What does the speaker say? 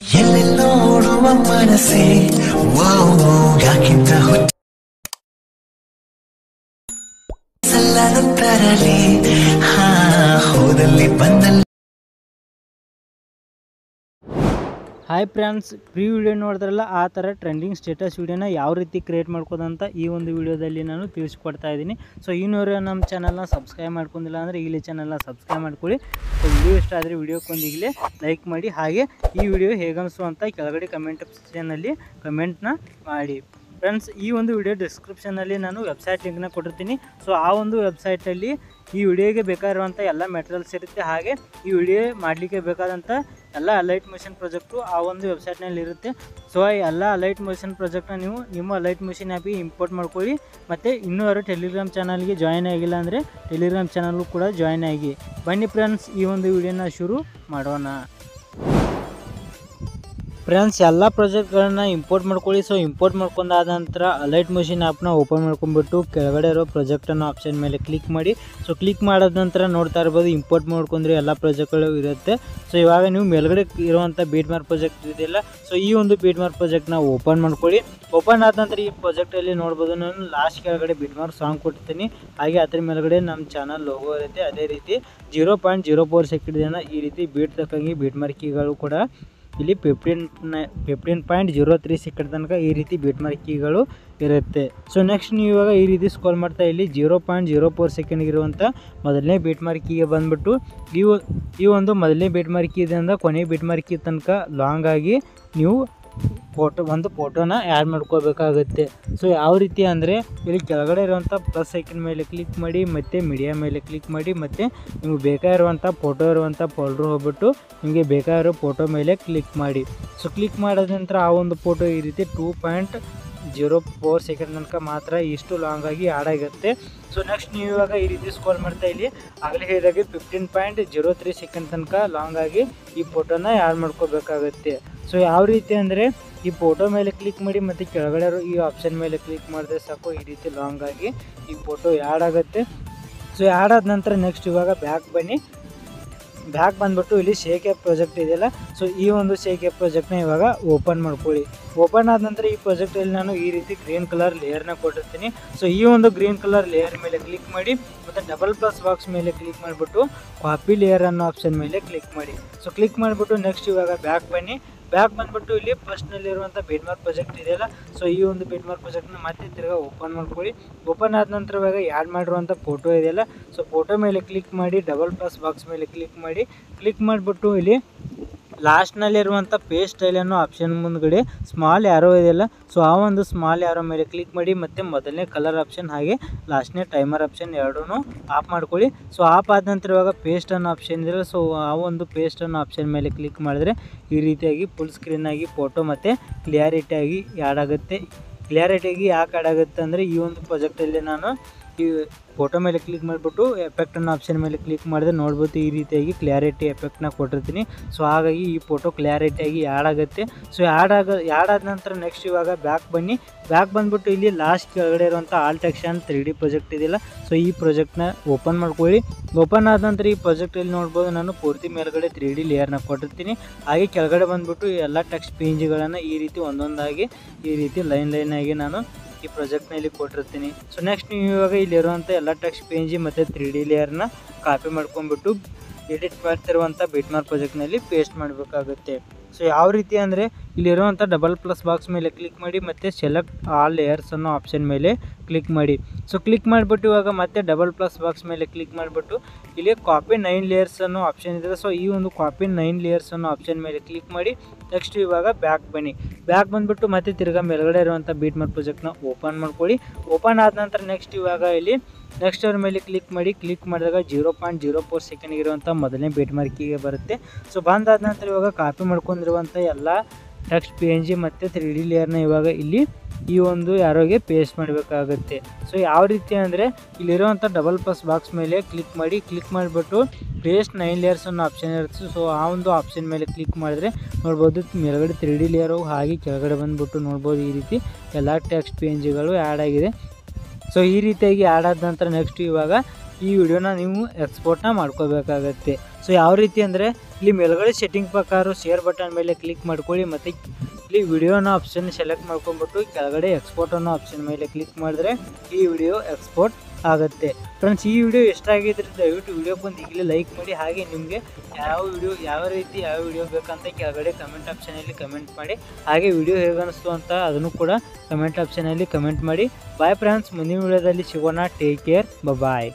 ನೋಡುವ ಮನಸ್ಸೇ ಯಾಕಿಂತ ಹುಚ್ಚಲ್ಲನು ತರಲಿ ಹೋದಲ್ಲಿ ಬಂದಲ್ಲಿ. ಹಾಯ್ ಫ್ರೆಂಡ್ಸ್, ಪ್ರೀ ವಿಡಿಯೋ ನೋಡಿದ್ರಲ್ಲ ಆ ಥರ ಟ್ರೆಂಡಿಂಗ್ ಸ್ಟೇಟಸ್ ವಿಡಿಯೋನ ಯಾವ ರೀತಿ ಕ್ರಿಯೇಟ್ ಮಾಡ್ಕೋದಂತ ಈ ಒಂದು ವಿಡಿಯೋದಲ್ಲಿ ನಾನು ತಿಳಿಸ್ಕೊಡ್ತಾ ಇದ್ದೀನಿ. ಸೊ ಇನ್ನೂರು ನಮ್ಮ ಚಾನಲ್ನ ಸಬ್ಸ್ಕ್ರೈಬ್ ಮಾಡ್ಕೊಂಡಿಲ್ಲ ಅಂದರೆ ಈಗಲೇ ಚಾನಲ್ನ ಸಬ್ಸ್ಕ್ರೈಬ್ ಮಾಡ್ಕೊಳ್ಳಿ. ಸೊ ವಿಡಿಯೋ ಇಷ್ಟ ಆದರೆ ವಿಡಿಯೋಕ್ಕೊಂದು ಈಗಲೇ ಲೈಕ್ ಮಾಡಿ, ಹಾಗೆ ಈ ವಿಡಿಯೋ ಹೇಗನ್ನಿಸ್ತು ಅಂತ ಕೆಳಗಡೆ ಕಮೆಂಟ್ ಸೆಕ್ಷನಲ್ಲಿ ಕಮೆಂಟ್ನ ಮಾಡಿ. ಫ್ರೆಂಡ್ಸ್, ಈ ಒಂದು ವಿಡಿಯೋ ಡಿಸ್ಕ್ರಿಪ್ಷನಲ್ಲಿ ನಾನು ವೆಬ್ಸೈಟ್ ಲಿಂಕ್ನ ಕೊಟ್ಟಿರ್ತೀನಿ. ಸೊ ಆ ಒಂದು ವೆಬ್ಸೈಟಲ್ಲಿ ಈ ವಿಡಿಯೋಗೆ ಬೇಕಾಗಿರುವಂಥ ಎಲ್ಲ ಮೆಟೀರಿಯಲ್ಸ್ ಇರುತ್ತೆ, ಹಾಗೆ ಈ ವಿಡಿಯೋ ಮಾಡಲಿಕ್ಕೆ ಬೇಕಾದಂಥ ಎಲ್ಲ ಅಲೈಟ್ ಮೋಷನ್ ಪ್ರಾಜೆಕ್ಟು ಆ ಒಂದು ವೆಬ್ಸೈಟ್ನಲ್ಲಿ ಇರುತ್ತೆ. ಸೊ ಎಲ್ಲ ಅಲೈಟ್ ಮೋಷನ್ ಪ್ರಾಜೆಕ್ಟ್ನ ನೀವು ನಿಮ್ಮ ಅಲೈಟ್ ಮೋಷನ್ ಆ್ಯಪಿಗೆ ಇಂಪೋರ್ಟ್ ಮಾಡ್ಕೊಳ್ಳಿ. ಮತ್ತು ಇನ್ನೂ ಯಾರು ಟೆಲಿಗ್ರಾಮ್ ಚಾನಲ್ಗೆ ಜಾಯ್ನ್ ಆಗಿಲ್ಲ ಅಂದರೆ ಟೆಲಿಗ್ರಾಮ್ ಚಾನಲ್ಗೂ ಕೂಡ ಜಾಯ್ನ್ ಆಗಿ. ಬನ್ನಿ ಫ್ರೆಂಡ್ಸ್, ಈ ಒಂದು ವಿಡಿಯೋನ ಶುರು ಮಾಡೋಣ. ಫ್ರೆಂಡ್ಸ್, ಎಲ್ಲ ಪ್ರಾಜೆಕ್ಟ್ಗಳನ್ನ ಇಂಪೋರ್ಟ್ ಮಾಡ್ಕೊಳ್ಳಿ. ಸೊ ಇಂಪೋರ್ಟ್ ಮಾಡ್ಕೊಂಡಾದ ನಂತರ ಅಲೈಟ್ ಮೋಷನ್ ಆ್ಯಪ್ನ ಓಪನ್ ಮಾಡ್ಕೊಂಡ್ಬಿಟ್ಟು ಕೆಳಗಡೆ ಇರೋ ಪ್ರಾಜೆಕ್ಟನ್ನು ಆಪ್ಷನ್ ಮೇಲೆ ಕ್ಲಿಕ್ ಮಾಡಿ. ಸೊ ಕ್ಲಿಕ್ ಮಾಡಿದ ನಂತರ ನೋಡ್ತಾ ಇರ್ಬೋದು ಇಂಪೋರ್ಟ್ ಮಾಡ್ಕೊಂಡ್ರೆ ಎಲ್ಲ ಪ್ರಾಜೆಕ್ಟ್ಗಳು ಇರುತ್ತೆ. ಸೊ ಇವಾಗ ನೀವು ಮೇಲ್ಗಡೆ ಇರುವಂಥ ಬೀಟ್ ಮಾರ್ಕ್ ಪ್ರಾಜೆಕ್ಟ್ ಇದೆಯಲ್ಲ, ಸೊ ಈ ಒಂದು ಬೀಟ್ ಮಾರ್ಕ್ ಪ್ರಾಜೆಕ್ಟ್ನ ಓಪನ್ ಮಾಡ್ಕೊಳ್ಳಿ. ಓಪನ್ ಆದ ನಂತರ ಈ ಪ್ರಾಜೆಕ್ಟಲ್ಲಿ ನೋಡ್ಬೋದು ನಾನು ಲಾಸ್ಟ್ ಕೆಳಗಡೆ ಬೀಟ್ ಮಾರ್ಕ್ ಸಾಂಗ್ ಕೊಟ್ಟಿರ್ತೀನಿ, ಹಾಗೆ ಅದ್ರ ಮೇಲ್ಗಡೆ ನಮ್ಮ ಚಾನಲ್ ಲೋಗೋ ಇರುತ್ತೆ. ಅದೇ ರೀತಿ 0.04 ಸೆಕೆಂಡ್ ಈ ರೀತಿ ಬೀಟ್ ತಕ್ಕಂಗೆ ಬೀಟ್ ಮಾರ್ಕಿಗಳು ಕೂಡ ಇಲ್ಲಿ 15.03 ಸೆಕೆಂಡ್ ತನಕ ಈ ರೀತಿ ಬೀಟ್ ಮಾರ್ಕ್ ಕೀಗಳು ಇರುತ್ತೆ. ಸೊ ನೆಕ್ಸ್ಟ್ ನೀವು ಇವಾಗ ಈ ರೀತಿ ಸ್ಕ್ರೋಲ್ ಮಾಡ್ತಾ ಇಲ್ಲಿ 0.04 ಸೆಕೆಂಡ್ಗಿರುವಂಥ ಮೊದಲನೇ ಬೀಟ್ ಮಾರ್ಕ್ ಕೀಗೆ ಬಂದುಬಿಟ್ಟು ಈ ಒಂದು ಮೊದಲನೇ ಬೀಟ್ ಮಾರ್ಕ್ ಕೀದಿಂದ ಕೊನೆ ಬೀಟ್ ಮಾರ್ಕ್ ಕೀ ತನಕ ಲಾಂಗ್ ಆಗಿ ನೀವು ಒಂದು ಫೋಟೋನ ಆ್ಯಡ್ ಮಾಡ್ಕೋಬೇಕಾಗುತ್ತೆ. ಸೊ ಯಾವ ರೀತಿ ಅಂದರೆ ಇಲ್ಲಿ ಕೆಳಗಡೆ ಇರುವಂಥ ಪ್ಲಸ್ ಐಕನ್ ಮೇಲೆ ಕ್ಲಿಕ್ ಮಾಡಿ, ಮತ್ತು ಮೀಡಿಯಾ ಮೇಲೆ ಕ್ಲಿಕ್ ಮಾಡಿ, ಮತ್ತು ನಿಮಗೆ ಬೇಕಾಗಿರುವಂಥ ಫೋಟೋ ಇರುವಂಥ ಫೋಲ್ಡ್ರ್ ಹೋಗ್ಬಿಟ್ಟು ನಿಮಗೆ ಬೇಕಾಗಿರೋ ಫೋಟೋ ಮೇಲೆ ಕ್ಲಿಕ್ ಮಾಡಿ. ಸೊ ಕ್ಲಿಕ್ ಮಾಡಿದ ನಂತರ ಆ ಒಂದು ಫೋಟೋ ಈ ರೀತಿ 2.04 ಸೆಕೆಂಡ್ ತನಕ ಮಾತ್ರ ಇಷ್ಟು ಲಾಂಗ್ ಆಗಿ ಆ್ಯಡ್ ಆಗುತ್ತೆ. ಸೊ ನೆಕ್ಸ್ಟ್ ನೀವು ಇವಾಗ ಈ ರೀತಿ ಸ್ಕ್ರೋಲ್ ಮಾಡ್ತಾ ಇಲ್ಲಿ ಆಗಲೇ ಹೇಳಿದಾಗೆ 15.03 ಸೆಕೆಂಡ್ ತನಕ ಲಾಂಗ್ ಆಗಿ ಈ ಫೋಟೋನ ಆ್ಯಡ್ ಮಾಡ್ಕೋಬೇಕಾಗತ್ತೆ. ಸೊ ಯಾವ ರೀತಿ ಅಂದರೆ ಈ ಫೋಟೋ ಮೇಲೆ ಕ್ಲಿಕ್ ಮಾಡಿ ಮತ್ತು ಕೆಳಗಡೆ ಈ ಆಪ್ಷನ್ ಮೇಲೆ ಕ್ಲಿಕ್ ಮಾಡಿದ್ರೆ ಸಾಕು, ಈ ರೀತಿ ಲಾಂಗ್ ಆಗಿ ಈ ಫೋಟೋ ಆ್ಯಡ್ ಆಗುತ್ತೆ. ಸೊ ಆ್ಯಡ್ ಆದ ನಂತರ ನೆಕ್ಸ್ಟ್ ಇವಾಗ ಬ್ಯಾಕ್ ಬನ್ನಿ. ಬ್ಯಾಕ್ ಬಂದುಬಿಟ್ಟು ಇಲ್ಲಿ ಶೇಕ್ ಆ್ಯಪ್ ಪ್ರಾಜೆಕ್ಟ್ ಇದೆಯಲ್ಲ, ಸೊ ಈ ಒಂದು ಶೇಕ್ ಆ್ಯಪ್ ಪ್ರಾಜೆಕ್ಟ್ನ ಇವಾಗ ಓಪನ್ ಮಾಡ್ಕೊಳ್ಳಿ. ಓಪನ್ ಆದ ನಂತರ ಈ ಪ್ರಾಜೆಕ್ಟಲ್ಲಿ ನಾನು ಈ ರೀತಿ ಗ್ರೀನ್ ಕಲರ್ ಲೇಯರ್ನ ಕೊಟ್ಟಿರ್ತೀನಿ. ಸೊ ಈ ಒಂದು ಗ್ರೀನ್ ಕಲರ್ ಲೇಯರ್ ಮೇಲೆ ಕ್ಲಿಕ್ ಮಾಡಿ, ಮತ್ತು ಡಬಲ್ ಪ್ಲಸ್ ಬಾಕ್ಸ್ ಮೇಲೆ ಕ್ಲಿಕ್ ಮಾಡಿಬಿಟ್ಟು ಕಾಪಿ ಲೇಯರ್ ಅನ್ನೋ ಆಪ್ಷನ್ ಮೇಲೆ ಕ್ಲಿಕ್ ಮಾಡಿ. ಸೊ ಕ್ಲಿಕ್ ಮಾಡಿಬಿಟ್ಟು ನೆಕ್ಸ್ಟ್ ಇವಾಗ ಬ್ಯಾಕ್ ಬನ್ನಿ. ಬ್ಯಾಕ್ ಬಂದುಬಿಟ್ಟು ಇಲ್ಲಿ ಫಸ್ಟ್ನಲ್ಲಿರುವಂಥ ಬೀಟ್ ಮಾರ್ಕ್ ಪ್ರಾಜೆಕ್ಟ್ ಇದೆಯಲ್ಲ, ಸೊ ಈ ಒಂದು ಬೀಟ್ ಮಾರ್ಕ್ ಪ್ರಾಜೆಕ್ಟ್ನ ಮತ್ತೆ ತಿರ್ಗಾ ಓಪನ್ ಮಾಡ್ಕೊಳ್ಳಿ. ಓಪನ್ ಆದ ನಂತರ ಇವಾಗ ಆ್ಯಡ್ ಮಾಡಿರುವಂಥ ಫೋಟೋ ಇದೆಯಲ್ಲ, ಸೊ ಫೋಟೋ ಮೇಲೆ ಕ್ಲಿಕ್ ಮಾಡಿ, ಡಬಲ್ ಪ್ಲಸ್ ಬಾಕ್ಸ್ ಮೇಲೆ ಕ್ಲಿಕ್ ಮಾಡಿ. ಕ್ಲಿಕ್ ಮಾಡಿಬಿಟ್ಟು ಇಲ್ಲಿ ಲಾಸ್ಟ್ನಲ್ಲಿರುವಂಥ ಪೇಸ್ಟ್ ಸ್ಟೈಲ್ ಅನ್ನೋ ಆಪ್ಷನ್ ಮುಂದ್ಗಡೆ ಸ್ಮಾಲ್ ಯಾರೋ ಇದೆಯಲ್ಲ, ಸೊ ಆ ಒಂದು ಸ್ಮಾಲ್ ಯಾರೋ ಮೇಲೆ ಕ್ಲಿಕ್ ಮಾಡಿ, ಮತ್ತು ಮೊದಲನೇ ಕಲರ್ ಆಪ್ಷನ್ ಹಾಗೆ ಲಾಸ್ಟ್ನೇ ಟೈಮರ್ ಆಪ್ಷನ್ ಎರಡೂ ಆಫ್ ಮಾಡ್ಕೊಳ್ಳಿ. ಸೊ ಆಫ್ ಆದ ನಂತರ ಇವಾಗ ಪೇಸ್ಟ್ ಅನ್ನೋ ಆಪ್ಷನ್ ಇದೆಯಲ್ಲ, ಸೊ ಆ ಒಂದು ಪೇಸ್ಟ್ ಅನ್ನೋ ಆಪ್ಷನ್ ಮೇಲೆ ಕ್ಲಿಕ್ ಮಾಡಿದ್ರೆ ಈ ರೀತಿಯಾಗಿ ಫುಲ್ ಸ್ಕ್ರೀನಾಗಿ ಫೋಟೋ ಮತ್ತು ಕ್ಲಿಯಾರಿಟಿಯಾಗಿ ಆ್ಯಡ್ ಆಗುತ್ತೆ. ಕ್ಲಿಯಾರಿಟಿಯಾಗಿ ಯಾಕೆ ಆ್ಯಡ್ ಆಗುತ್ತೆ ಅಂದರೆ ಈ ಒಂದು ಪ್ರಾಜೆಕ್ಟಲ್ಲಿ ನಾನು ಈ ಫೋಟೋ ಮೇಲೆ ಕ್ಲಿಕ್ ಮಾಡಿಬಿಟ್ಟು ಎಫೆಕ್ಟ್ ಅನ್ನೋ ಆಪ್ಷನ್ ಮೇಲೆ ಕ್ಲಿಕ್ ಮಾಡಿದ್ರೆ ನೋಡ್ಬೋದು ಈ ರೀತಿಯಾಗಿ ಕ್ಲಿಯಾರಿಟಿ ಎಫೆಕ್ಟ್ನ ಕೊಟ್ಟಿರ್ತೀನಿ. ಸೊ ಹಾಗಾಗಿ ಈ ಫೋಟೋ ಕ್ಲಿಯಾರಿಟಿಯಾಗಿ ಆ್ಯಡ್ ಆಗುತ್ತೆ. ಸೊ ಆ್ಯಡ್ ಆದ ನಂತರ ನೆಕ್ಸ್ಟ್ ಇವಾಗ ಬ್ಯಾಕ್ ಬನ್ನಿ. ಬ್ಯಾಕ್ ಬಂದುಬಿಟ್ಟು ಇಲ್ಲಿ ಲಾಸ್ಟ್ ಕೆಳಗಡೆ ಇರುವಂಥ ಆಲ್ ಟೆಕ್ಷನ್ 3D ಪ್ರಾಜೆಕ್ಟ್ ಇದೆಯಲ್ಲ, ಸೊ ಈ ಪ್ರಾಜೆಕ್ಟ್ನ ಓಪನ್ ಮಾಡ್ಕೊಳ್ಳಿ. ಓಪನ್ ಆದ ನಂತರ ಈ ಪ್ರಾಜೆಕ್ಟಲ್ಲಿ ನೋಡ್ಬೋದು ನಾನು ಪೂರ್ತಿ ಮೇಲ್ಗಡೆ 3D ಲೇಯರ್ನ ಕೊಟ್ಟಿರ್ತೀನಿ. ಹಾಗೆ ಕೆಳಗಡೆ ಬಂದುಬಿಟ್ಟು ಎಲ್ಲ ಟೆಕ್ಸ್ಟ್ ಪೇಜ್ಗಳನ್ನು ಈ ರೀತಿ ಒಂದೊಂದಾಗಿ ಈ ರೀತಿ ಲೈನ್ ಆಗಿ ನಾನು ಈ ಪ್ರಾಜೆಕ್ಟ್ನಲ್ಲಿ ಕೊಟ್ಟಿರ್ತೀನಿ. ಸೊ ನೆಕ್ಸ್ಟ್ ನೀವು ಇವಾಗ ಇಲ್ಲಿರುವಂಥ ಎಲ್ಲ ಟೆಕ್ಸ್ಟ್ ಪೇಜ್ ಮತ್ತು 3D ಲೇಯರ್ನ ಕಾಪಿ ಮಾಡ್ಕೊಂಡ್ಬಿಟ್ಟು ಎಡಿಟ್ ಮಾಡ್ತಿರುವಂಥ ಬೀಟ್ ಮಾರ್ಕ್ ಪ್ರಾಜೆಕ್ಟ್ನಲ್ಲಿ ಪೇಸ್ಟ್ ಮಾಡಬೇಕಾಗುತ್ತೆ. ಸೊ ಯಾವ ರೀತಿ ಅಂದರೆ ಇಲ್ಲಿರುವಂಥ ಡಬಲ್ ಪ್ಲಸ್ ಬಾಕ್ಸ್ ಮೇಲೆ ಕ್ಲಿಕ್ ಮಾಡಿ, ಮತ್ತು ಸೆಲೆಕ್ಟ್ ಆಲ್ ಲೇಯರ್ಸ್ ಅನ್ನೋ ಆಪ್ಷನ್ ಮೇಲೆ ಕ್ಲಿಕ್ ಮಾಡಿ. ಸೊ ಕ್ಲಿಕ್ ಮಾಡಿಬಿಟ್ಟು ಇವಾಗ ಮತ್ತೆ ಡಬಲ್ ಪ್ಲಸ್ ಬಾಕ್ಸ್ ಮೇಲೆ ಕ್ಲಿಕ್ ಮಾಡಿಬಿಟ್ಟು ಇಲ್ಲಿ ಕಾಪಿ 9 ಲೇಯರ್ಸ್ ಅನ್ನೋ ಆಪ್ಷನ್ ಇದೆ. ಸೊ ಈ ಒಂದು ಕಾಪಿ 9 ಲೇಯರ್ಸ್ ಅನ್ನೋ ಆಪ್ಷನ್ ಮೇಲೆ ಕ್ಲಿಕ್ ಮಾಡಿ. ನೆಕ್ಸ್ಟ್ ಇವಾಗ ಬ್ಯಾಕ್ ಬನ್ನಿ. ಬ್ಯಾಕ್ ಬಂದುಬಿಟ್ಟು ಮತ್ತೆ ತಿರ್ಗಾ ಮೇಲ್ಗಡೆ ಇರುವಂಥ ಬೀಟ್ ಮಾರ್ಕ್ ಪ್ರಾಜೆಕ್ಟ್ನ ಓಪನ್ ಮಾಡ್ಕೊಳ್ಳಿ. ಓಪನ್ ಆದ ನಂತರ ನೆಕ್ಸ್ಟ್ ಇವಾಗ ಇಲ್ಲಿ ನೆಕ್ಸ್ಟ್ ಅವ್ರ ಮೇಲೆ ಕ್ಲಿಕ್ ಮಾಡಿ. ಕ್ಲಿಕ್ ಮಾಡಿದಾಗ 0.04 ಸೆಕೆಂಡ್ಗಿರುವಂಥ ಮೊದಲನೇ ಬೀಟ್ ಮಾರ್ಕಿಗೆ ಬರುತ್ತೆ. ಸೊ ಬಂದಾದ ನಂತರ ಇವಾಗ ಕಾಪಿ ಮಾಡ್ಕೊಂಡಿರುವಂಥ ಎಲ್ಲ ಟೆಕ್ಸ್ಟ್ PNG ಮತ್ತು 3D ಲೇಯರ್ನ ಇವಾಗ ಇಲ್ಲಿ ಈ ಒಂದು ಯಾರೋಗೆ ಪೇಸ್ಟ್ ಮಾಡಬೇಕಾಗುತ್ತೆ. ಸೊ ಯಾವ ರೀತಿ ಅಂದರೆ ಇಲ್ಲಿರುವಂಥ ಡಬಲ್ ಪ್ಲಸ್ ಬಾಕ್ಸ್ ಮೇಲೆ ಕ್ಲಿಕ್ ಮಾಡಿ. ಕ್ಲಿಕ್ ಮಾಡಿಬಿಟ್ಟು ಪೇಸ್ಟ್ 9 ಲೇಯರ್ಸ್ ಅನ್ನೋ ಆಪ್ಷನ್ ಇರುತ್ತೆ. ಸೊ ಆ ಒಂದು ಆಪ್ಷನ್ ಮೇಲೆ ಕ್ಲಿಕ್ ಮಾಡಿದ್ರೆ ನೋಡ್ಬೋದು ಮೇಲ್ಗಡೆ 3D ಲೇಯರು, ಹಾಗೆ ಕೆಳಗಡೆ ಬಂದುಬಿಟ್ಟು ನೋಡ್ಬೋದು ಈ ರೀತಿ ಎಲ್ಲ ಟೆಕ್ಸ್ಟ್ PNGಗಳು ಆ್ಯಡ್ ಆಗಿದೆ. ಸೊ ಈ ರೀತಿಯಾಗಿ ಆ್ಯಡ್ ಆದ ನಂತರ ನೆಕ್ಸ್ಟ್ ಇವಾಗ ಈ ವಿಡಿಯೋನ ನೀವು ಎಕ್ಸ್ಪೋರ್ಟ್ನ ಮಾಡ್ಕೋಬೇಕಾಗತ್ತೆ. ಸೊ ಯಾವ ರೀತಿ ಅಂದರೆ ಇಲ್ಲಿ ಮೇಲ್ಗಡೆ ಸೆಟ್ಟಿಂಗ್ ಪ್ರಕಾರ ಶೇರ್ ಬಟನ್ ಮೇಲೆ ಕ್ಲಿಕ್ ಮಾಡ್ಕೊಳ್ಳಿ ಮತ್ತು ಇಲ್ಲಿ ವಿಡಿಯೋನ ಆಪ್ಷನ್ ಸೆಲೆಕ್ಟ್ ಮಾಡ್ಕೊಂಡ್ಬಿಟ್ಟು ಕೆಳಗಡೆ ಎಕ್ಸ್ಪೋರ್ಟ್ ಅನ್ನೋ ಆಪ್ಷನ್ ಮೇಲೆ ಕ್ಲಿಕ್ ಮಾಡಿದ್ರೆ ಈ ವಿಡಿಯೋ ಎಕ್ಸ್ಪೋರ್ಟ್ ಆಗುತ್ತೆ. ಫ್ರೆಂಡ್ಸ್, ಈ ವಿಡಿಯೋ ಎಷ್ಟಾಗಿದ್ರೆ ದಯವಿಟ್ಟು ವಿಡಿಯೋಕ್ಕೊಂದು ಈಗಲೇ ಲೈಕ್ ಮಾಡಿ. ಹಾಗೆ ನಿಮಗೆ ಯಾವ ರೀತಿ ವಿಡಿಯೋ ಬೇಕಂತ ಕೆಳಗಡೆ ಕಮೆಂಟ್ ಆಪ್ಷನಲ್ಲಿ ಕಮೆಂಟ್ ಮಾಡಿ. ಹಾಗೆ ವಿಡಿಯೋ ಹೇಗೆ ಅನಿಸ್ತು ಅಂತ ಅದನ್ನು ಕೂಡ ಕಮೆಂಟ್ ಆಪ್ಷನಲ್ಲಿ ಕಮೆಂಟ್ ಮಾಡಿ. ಬಾಯ್ ಫ್ರೆಂಡ್ಸ್, ಮುಂದಿನ ವಿಡಿಯೋದಲ್ಲಿ ಸಿಗೋಣ. ಟೇಕ್ ಕೇರ್, ಬಾಯ್.